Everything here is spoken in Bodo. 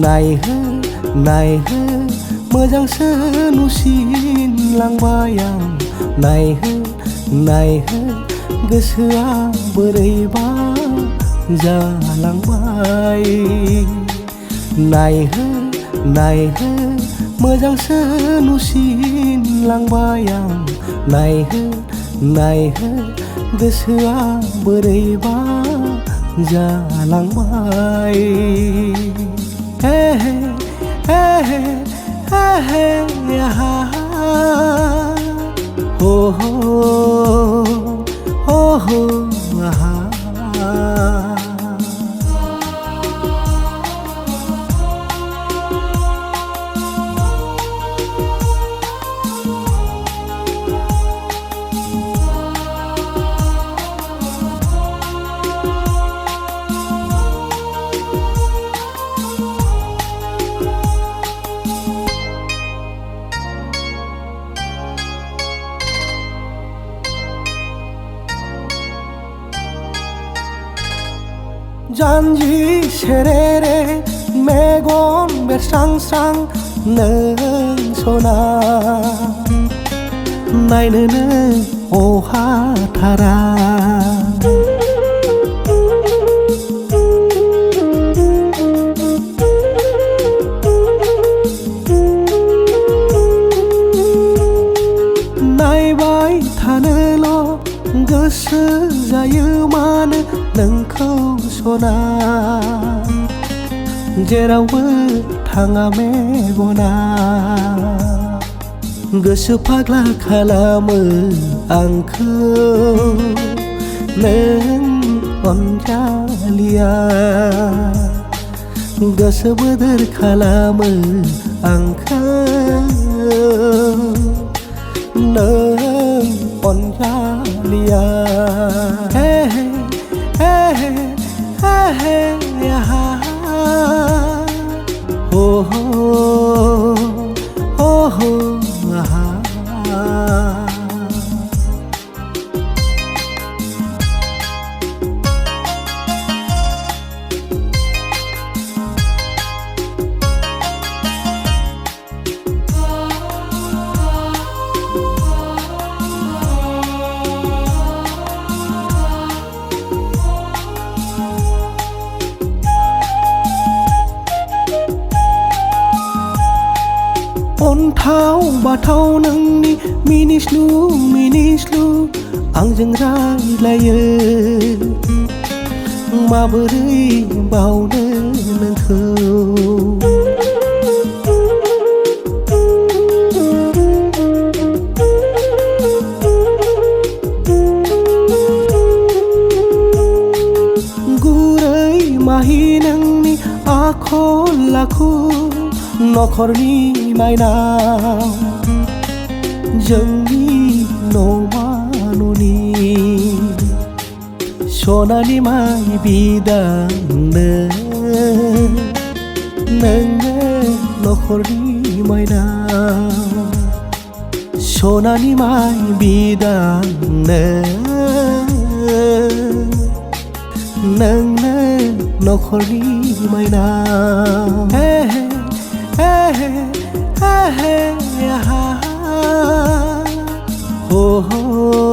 नायहो मोजांसो नुसिनलांबाय आं नायहो गोसोआ बोरैबा जालांबाय नायहो मोजांसो नुसिनलांबाय आं नायहो गोसोआ बोरैबा जालांबाय हे हे हे हे हे हो हो आहा जानजि सेरेरे मेगन बेरस्रां नों सना नायनोनो अहाथारा नायबाय थानोल' गोसो जायो मानो नोंखौ सना जेरावबो थाङा मेगना गोसो फाग्ला खालामो आंखौ नों अनजालिया गोसो बोदोर खालामो आंखौ नों अनजालिया हे हे हे हे हो आहा अन्थाव बाथाव नोंनि मिनिस्लु आंजों रायलायो माबोरै बावनो नोंखौ गुरै माहि नोंनि आखल आखु नखरनि माइनाव जोंनि न'मा न'नि सनानि माइ बिदांनो नोङो नखरनि माइनाव सनानि माइ बिदांनो नोंनो नखरनि माइनाव हे हे हो